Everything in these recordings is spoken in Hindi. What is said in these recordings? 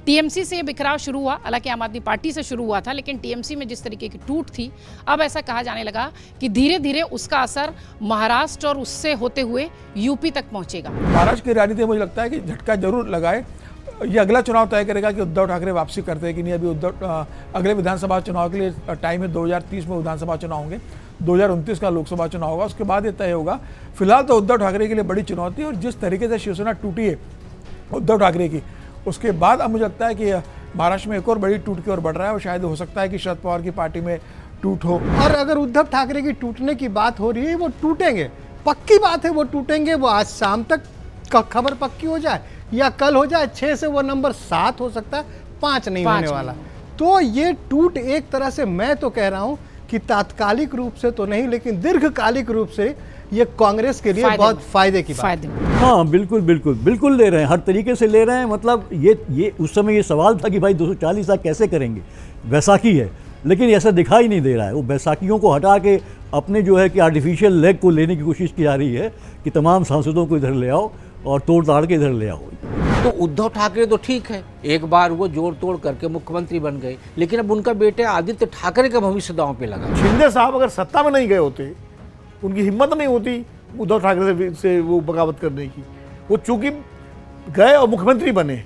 टीएमसी से बिखराव शुरू हुआ, हालांकि आम आदमी पार्टी से शुरू हुआ था, लेकिन टीएमसी में जिस तरीके की टूट थी, अब ऐसा कहा जाने लगा कि धीरे धीरे उसका असर महाराष्ट्र और उससे होते हुए यूपी तक पहुंचेगा। महाराष्ट्र की राजनीति मुझे लगता है कि झटका जरूर लगाए। ये अगला चुनाव तय करेगा कि उद्धव ठाकरे वापसी करते हैं कि नहीं। अभी अगले विधानसभा चुनाव के लिए टाइम है, 2030 में विधानसभा चुनाव होंगे, 2029 का लोकसभा चुनाव होगा, उसके बाद ये तय होगा। फिलहाल तो उद्धव ठाकरे के लिए बड़ी चुनौती है, और जिस तरीके से शिवसेना टूटी है उद्धव ठाकरे की, उसके बाद अब मुझे लगता है कि महाराष्ट्र में एक और बड़ी टूट की ओर बढ़ रहा है, और शायद हो सकता है कि शरद पवार की पार्टी में टूट हो। और अगर उद्धव ठाकरे की टूटने की बात हो रही है, वो टूटेंगे, पक्की बात है, वो टूटेंगे। वो आज शाम तक खबर पक्की हो जाए या कल हो जाए, 6 से वो नंबर 7 हो सकता है, 5 नहीं होने वाला। तो ये टूट एक तरह से, मैं तो कह रहा हूं कि तात्कालिक रूप से तो नहीं, लेकिन दीर्घकालिक रूप से ये कांग्रेस के लिए बहुत फायदे की बात है। हाँ, बिल्कुल बिल्कुल बिल्कुल ले रहे हैं, हर तरीके से ले रहे हैं। मतलब ये उस समय ये सवाल था कि भाई 240 लाख कैसे करेंगे, बैसाखी है, लेकिन ऐसा दिखाई नहीं दे रहा है। वो बैसाखियों को हटा के अपने जो है कि आर्टिफिशियल लेग को लेने की कोशिश की जा रही है कि तमाम सांसदों को इधर ले आओ और तोड़ ताड़ के इधर ले आओ। तो उद्धव ठाकरे तो ठीक है, एक बार वो जोड़ तोड़ करके मुख्यमंत्री बन गए, लेकिन अब उनका बेटे आदित्य ठाकरे का भविष्य दांव पे लगा। शिंदे साहब अगर सत्ता में नहीं गए होते, उनकी हिम्मत नहीं होती उद्धव ठाकरे से वो बगावत करने की। वो चूंकि गए और मुख्यमंत्री बने,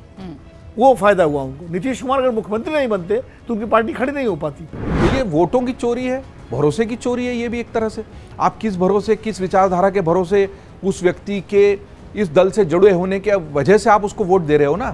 वो फायदा हुआ उनको। नीतीश कुमार अगर मुख्यमंत्री नहीं बनते तो उनकी पार्टी खड़ी नहीं हो पाती। तो ये वोटों की चोरी है, भरोसे की चोरी है। ये भी एक तरह से आप किस भरोसे, किस विचारधारा के भरोसे उस व्यक्ति के इस दल से जुड़े होने के वजह से आप उसको वोट दे रहे हो ना।